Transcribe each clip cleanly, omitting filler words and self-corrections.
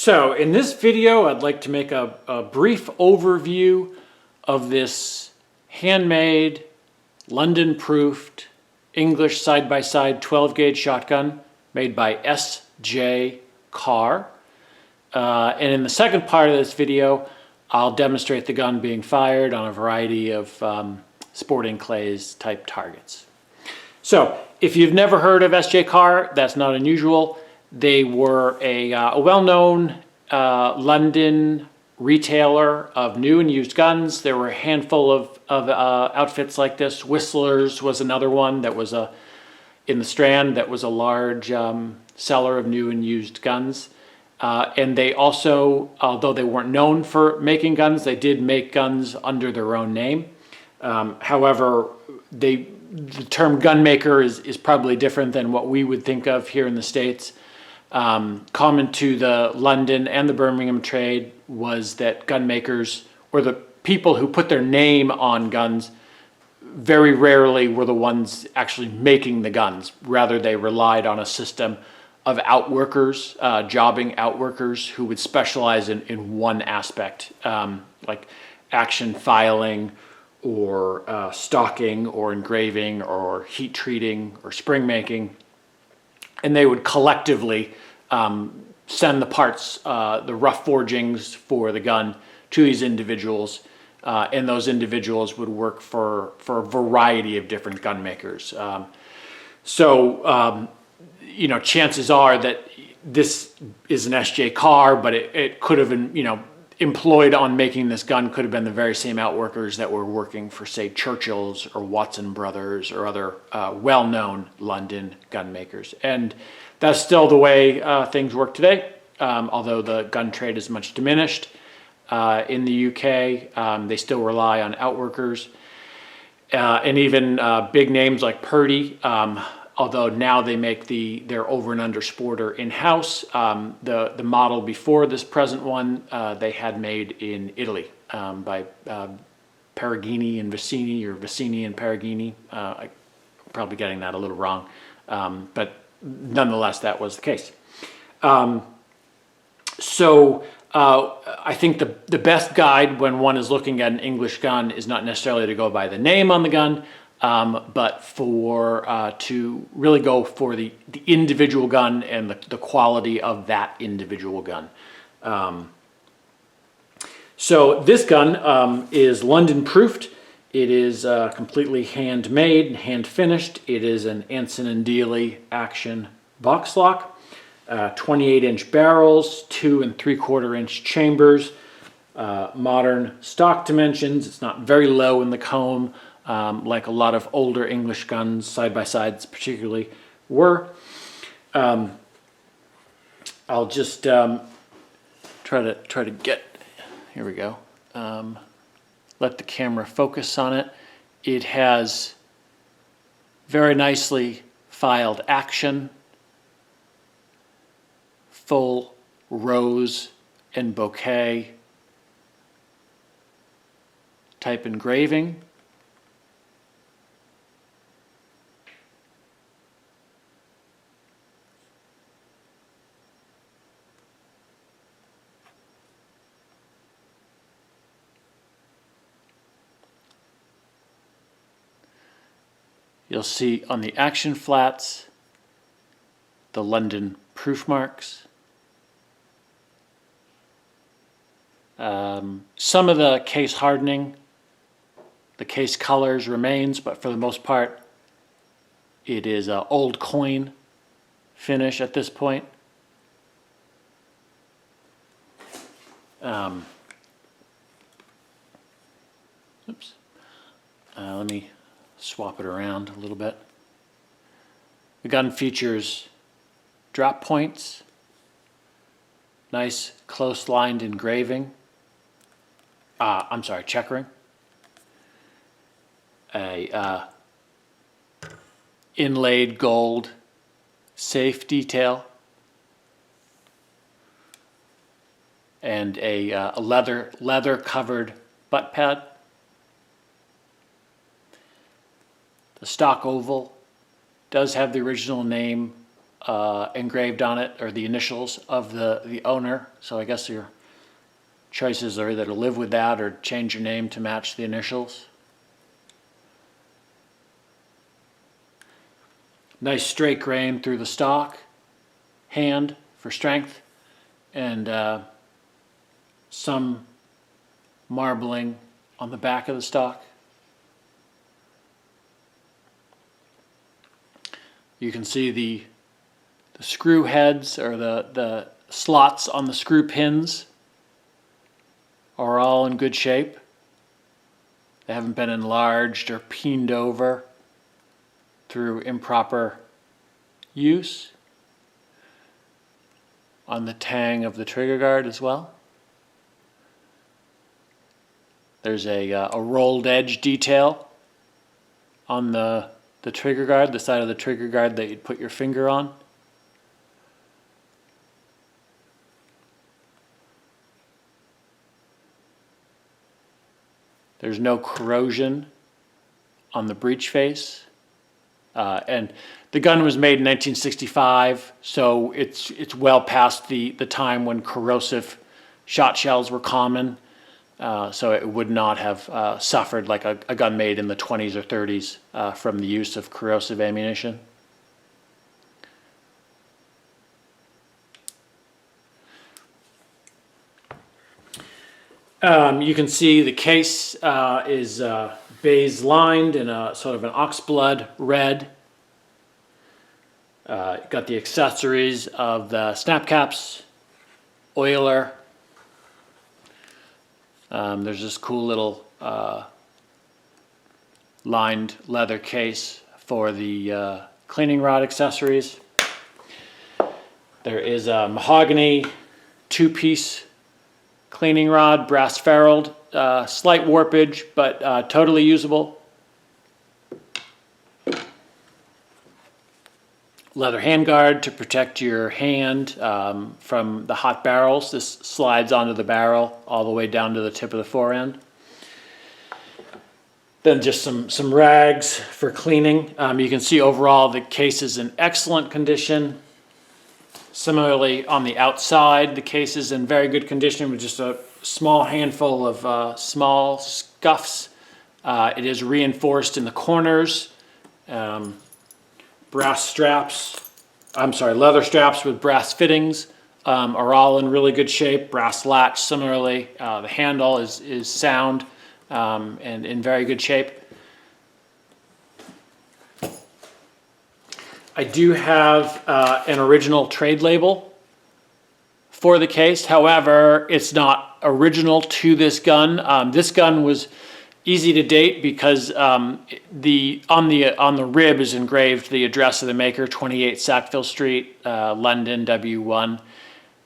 So in this video, I'd like to make a brief overview of this handmade, London-proofed, English side-by-side 12-gauge shotgun made by S.J. Carr. And in the second part of this video, I'll demonstrate the gun being fired on a variety of sporting clays type targets. So if you've never heard of S.J. Carr, that's not unusual. They were a well-known London retailer of new and used guns. There were a handful of outfits like this. Whistler's was another one that was in the Strand that was a large seller of new and used guns. And they also, although they weren't known for making guns, they did make guns under their own name. However, the term gun maker is probably different than what we would think of here in the States. Common to the London and the Birmingham trade was that gun makers, or the people who put their name on guns, very rarely were the ones actually making the guns. Rather, they relied on a system of outworkers, jobbing outworkers who would specialize in one aspect, like action filing or stocking or engraving or heat treating or spring making. And they would collectively send the parts, the rough forgings for the gun to these individuals. And those individuals would work for a variety of different gun makers. You know, chances are that this is an S.J. Carr, but it could have been, you know, employed on making this gun could have been the very same outworkers that were working for, say, Churchill's or Watson Brothers or other well-known London gun makers. And that's still the way things work today, although the gun trade is much diminished. In the UK, they still rely on outworkers. And even big names like Purdy, although now they make their over and under sporter in-house. The model before this present one, they had made in Italy by Perugini and Vicini, or Vicini and Perugini. I'm probably getting that a little wrong, but nonetheless, that was the case. I think the best guide when one is looking at an English gun is not necessarily to go by the name on the gun, but to really go for the individual gun and the quality of that individual gun. So this gun is London proofed. It is completely handmade and hand finished. It is an Anson & Dealey action box lock, 28-inch barrels, 2 3/4 inch chambers, modern stock dimensions. It's not very low in the comb, like a lot of older English guns, side-by-sides particularly, were. I'll just try to get, here we go, let the camera focus on it. It has very nicely filed action, full rose and bouquet type engraving. You'll see on the action flats the London proof marks. Some of the case hardening, the case colors remains, but for the most part it is an old coin finish at this point. Oops. Let me swap it around a little bit. The gun features drop points, nice close lined engraving, checkering, a inlaid gold safe detail, and a leather covered butt pad. The stock oval does have the original name engraved on it, or the initials of the owner. So I guess your choices are either to live with that or change your name to match the initials. Nice straight grain through the stock, hand for strength, and some marbling on the back of the stock. You can see the screw heads, or the slots on the screw pins, are all in good shape. They haven't been enlarged or peened over through improper use. On the tang of the trigger guard as well. There's a rolled edge detail on the trigger guard, the side of the trigger guard that you'd put your finger on. There's no corrosion on the breech face. And the gun was made in 1965, so it's well past the time when corrosive shot shells were common. So it would not have suffered like a gun made in the 20s or 30s from the use of corrosive ammunition. You can see the case is baize lined in a sort of an oxblood red. Got the accessories of the snap caps, oiler. There's this cool little lined leather case for the cleaning rod accessories. There is a mahogany two-piece cleaning rod, brass ferruled, slight warpage, but totally usable. Leather handguard to protect your hand from the hot barrels. This slides onto the barrel all the way down to the tip of the forend. Then just some rags for cleaning. You can see overall the case is in excellent condition. Similarly, on the outside, the case is in very good condition with just a small handful of small scuffs. It is reinforced in the corners. Brass straps, leather straps with brass fittings are all in really good shape. Brass latch similarly. The handle is sound and in very good shape. I do have an original trade label for the case. However, it's not original to this gun. This gun was easy to date because on the rib is engraved the address of the maker, 28 Sackville Street, London, W1,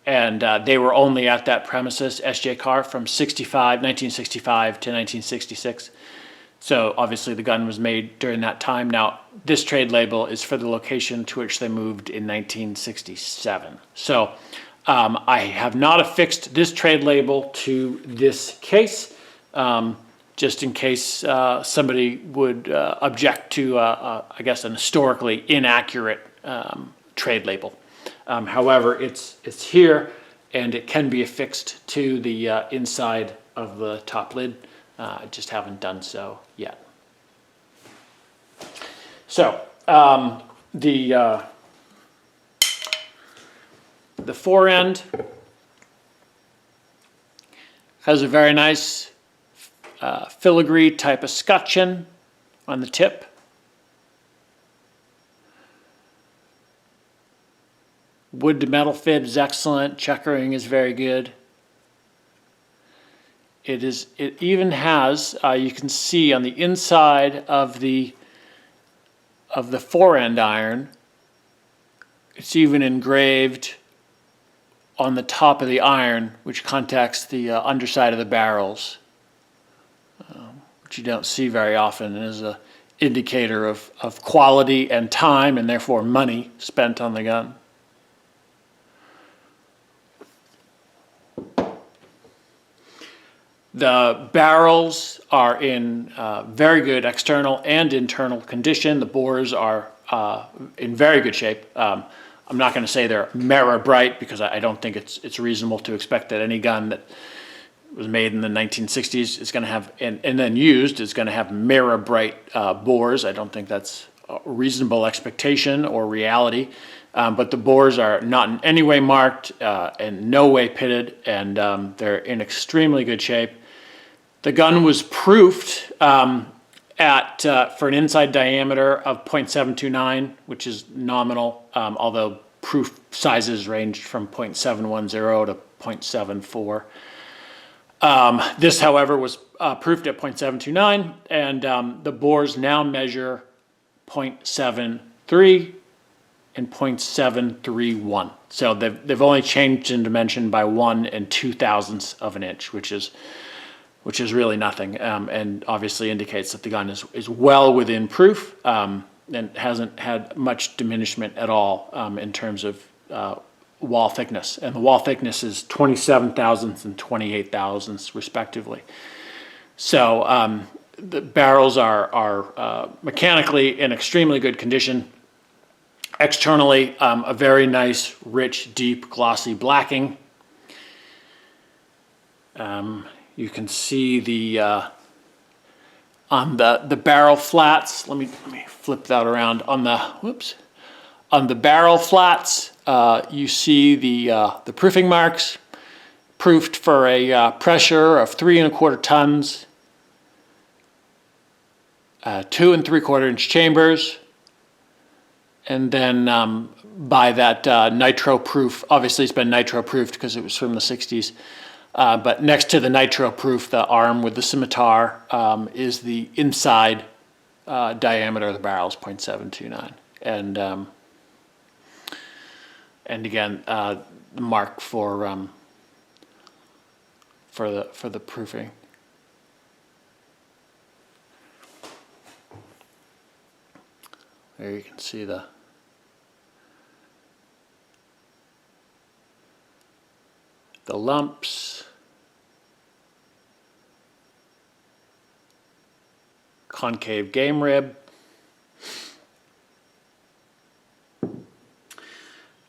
and they were only at that premises, S.J. Carr, from 1965 to 1966. So obviously the gun was made during that time. Now, this trade label is for the location to which they moved in 1967. So I have not affixed this trade label to this case, just in case somebody would object to, I guess, an historically inaccurate trade label. However, it's here, and it can be affixed to the inside of the top lid. I just haven't done so yet. So the forend has a very nice filigree type escutcheon on the tip. Wood to metal fit is excellent. Checkering is very good. It even has, you can see on the inside of the forend iron, it's even engraved on the top of the iron, which contacts the underside of the barrels, which you don't see very often, and is an indicator of quality and time, and therefore money spent on the gun. The barrels are in very good external and internal condition. The bores are in very good shape. I'm not going to say they're mirror bright, because I don't think it's reasonable to expect that any gun that was made in the 1960s is going to have, and then used, is going to have mirror bright bores. I don't think that's a reasonable expectation or reality. But the bores are not in any way marked, and no way pitted, and they're in extremely good shape. The gun was proofed for an inside diameter of 0.729, which is nominal, although proof sizes ranged from 0.710 to 0.74. This, however, was proofed at 0.729, and the bores now measure 0.73 and 0.731. So they've only changed in dimension by 1 2/1000ths of an inch, which is really nothing, and obviously indicates that the gun is well within proof, and hasn't had much diminishment at all in terms of wall thickness. And the wall thickness is 27 thousandths and 28 thousandths respectively. So the barrels are mechanically in extremely good condition. Externally, a very nice, rich, deep, glossy blacking. You can see on the barrel flats. Let me flip that around. On the barrel flats, you see the proofing marks, proofed for a pressure of 3 1/4 tons, 2 3/4 inch chambers, and then by that nitro proof. Obviously, it's been nitro proofed because it was from the 60s. But next to the nitro proof, the arm with the scimitar, is the inside diameter of the barrel, is 0.729, and again, the mark for the proofing. There you can see the lumps, concave game rib.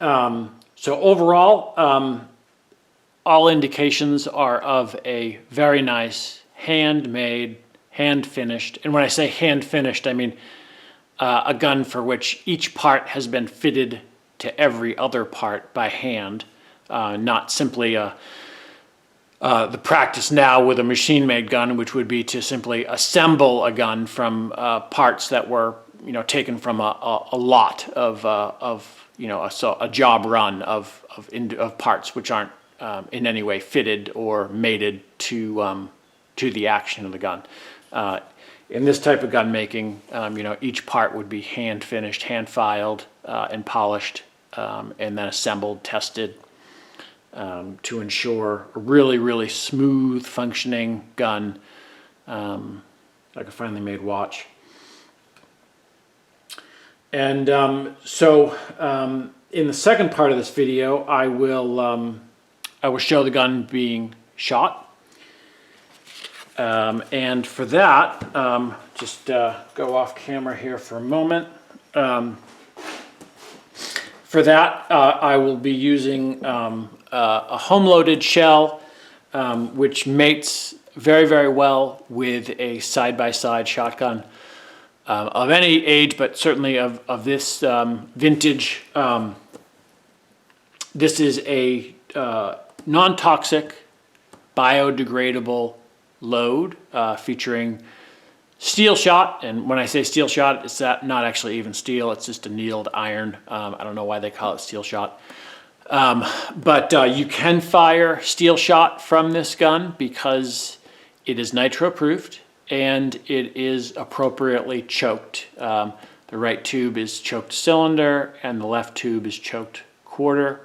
So overall, all indications are of a very nice handmade, hand-finished, and when I say hand-finished, I mean a gun for which each part has been fitted to every other part by hand, not simply the practice now with a machine-made gun, which would be to simply assemble a gun from parts that were, taken from a lot of a job run of parts which aren't in any way fitted or mated to the action of the gun. In this type of gun making, each part would be hand finished, hand filed, and polished, and then assembled, tested, to ensure a really, really smooth functioning gun, like a finely made watch. And so in the second part of this video, I will show the gun being shot. And for that, just go off camera here for a moment. For that, I will be using a home-loaded shell, which mates very, very well with a side-by-side shotgun of any age, but certainly of this vintage. This is a non-toxic, biodegradable load featuring steel shot, and when I say steel shot, it's not actually even steel, it's just annealed iron. I don't know why they call it steel shot. But you can fire steel shot from this gun because it is nitro proofed and it is appropriately choked. The right tube is choked cylinder and the left tube is choked quarter.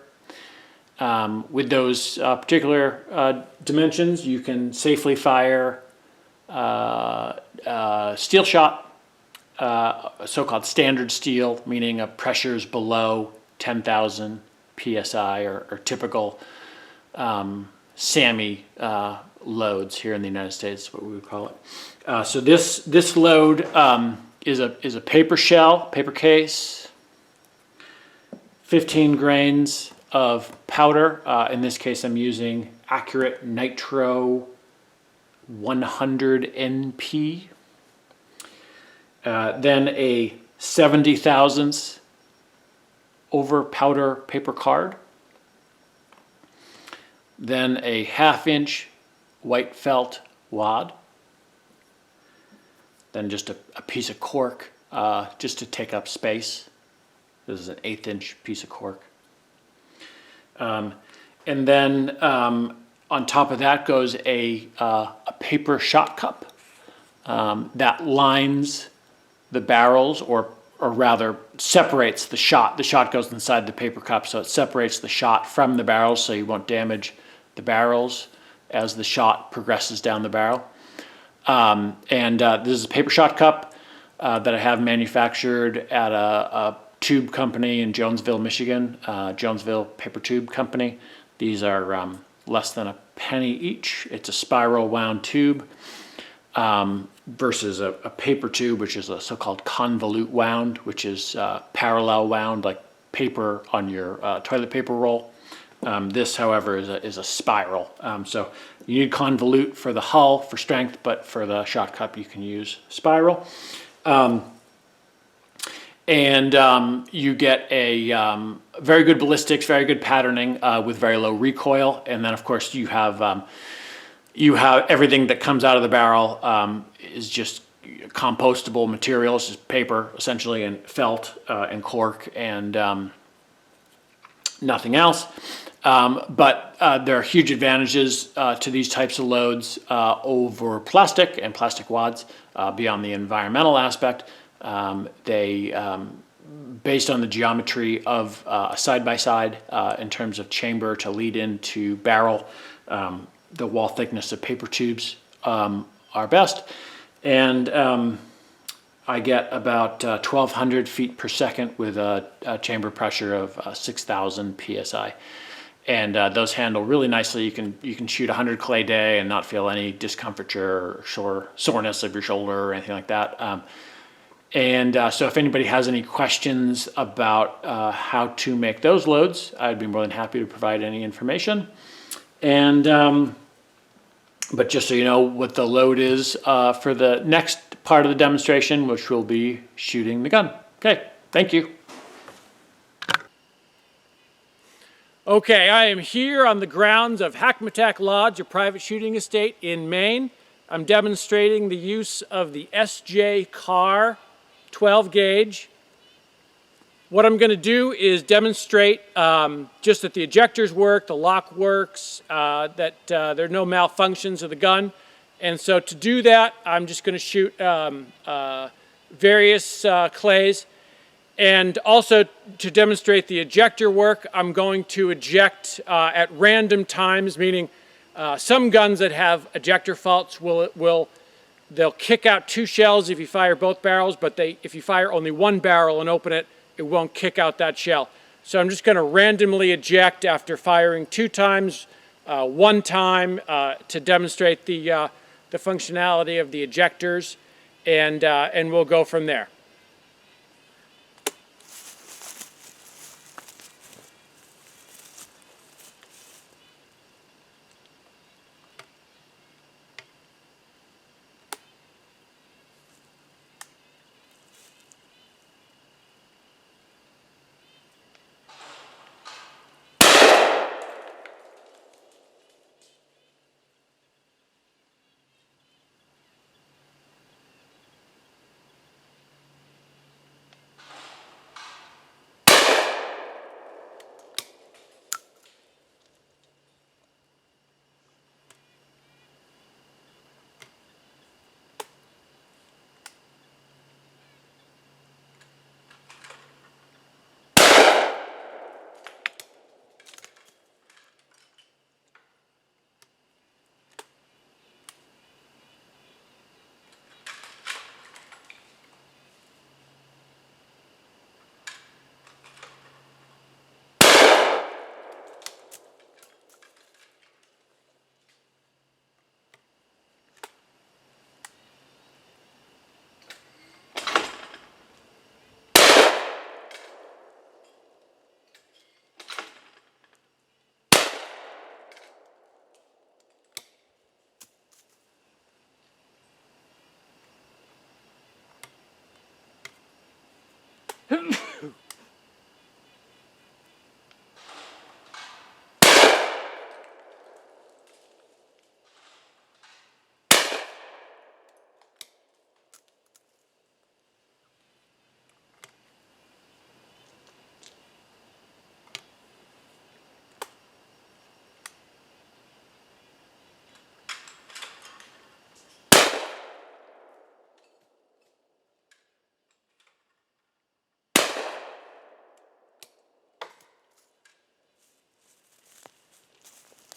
With those particular dimensions, you can safely fire steel shot, so-called standard steel, meaning a pressures below 10,000 psi or typical SAMI loads here in the United States, is what we would call it. So this load is a paper shell, paper case, 15 grains of powder. In this case, I'm using Accurate Nitro 100 NP. Then a 70 thousandths over powder paper card. Then a 1/2 inch white felt wad. Then just a piece of cork just to take up space. This is an 1/8 inch piece of cork. And then on top of that goes a paper shot cup that lines the barrels, or rather separates the shot. The shot goes inside the paper cup, so it separates the shot from the barrels, so you won't damage the barrels as the shot progresses down the barrel. This is a paper shot cup that I have manufactured at a tube company in Jonesville, Michigan, Jonesville Paper Tube Company. These are less than a penny each. It's a spiral wound tube versus a paper tube, which is a so-called convolute wound, which is parallel wound, like paper on your toilet paper roll. This, however, is a spiral. So you need convolute for the hull for strength, but for the shot cup you can use spiral. You get a very good ballistics, very good patterning with very low recoil. And then, of course, you have everything that comes out of the barrel is just compostable materials, just paper essentially, and felt and cork, and nothing else. But there are huge advantages to these types of loads over plastic and plastic wads beyond the environmental aspect. Based on the geometry of a side-by-side in terms of chamber to lead into barrel, the wall thickness of paper tubes are best. And I get about 1,200 feet per second with a chamber pressure of 6,000 psi. And those handle really nicely. You can shoot 100 clay a day and not feel any discomforture or soreness of your shoulder or anything like that. So if anybody has any questions about how to make those loads, I'd be more than happy to provide any information. But just so you know what the load is for the next part of the demonstration, which will be shooting the gun. Okay, thank you. Okay, I am here on the grounds of Hackmatack Lodge, a private shooting estate in Maine. I'm demonstrating the use of the SJ Carr 12 gauge. What I'm going to do is demonstrate just that the ejectors work, the lock works, that there are no malfunctions of the gun. And so to do that, I'm just going to shoot various clays. And also to demonstrate the ejector work, I'm going to eject at random times, meaning some guns that have ejector faults they'll kick out 2 shells if you fire both barrels, but if you fire only 1 barrel and open it, it won't kick out that shell. So I'm just going to randomly eject after firing 2 times, 1 time to demonstrate the functionality of the ejectors, and we'll go from there.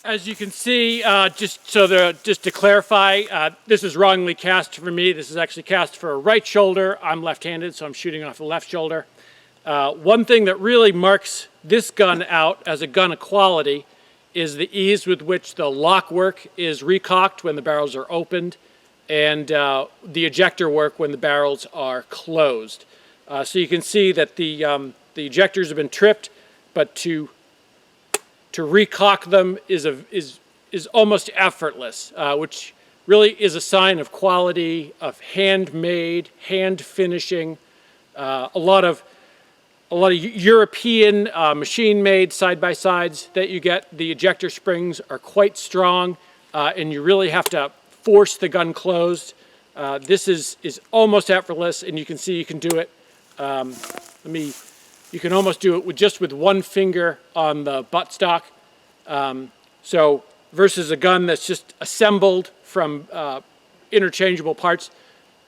As you can see, just to clarify, this is wrongly cast for me. This is actually cast for a right shoulder. I'm left-handed, so I'm shooting off the left shoulder. One thing that really marks this gun out as a gun of quality is the ease with which the lock work is recocked when the barrels are opened, and the ejector work when the barrels are closed. So you can see that the ejectors have been tripped, but to recock them is almost effortless, which really is a sign of quality, of handmade, hand finishing. A lot of European machine-made side-by-sides that you get. The ejector springs are quite strong, and you really have to force the gun closed. This is almost effortless, and you can see you can do it. You can almost do it with one finger on the buttstock. So versus a gun that's just assembled from interchangeable parts,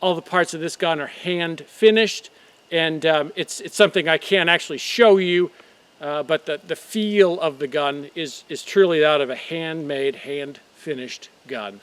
all the parts of this gun are hand finished, and it's something I can't actually show you, but the feel of the gun is truly that of a handmade, hand finished gun.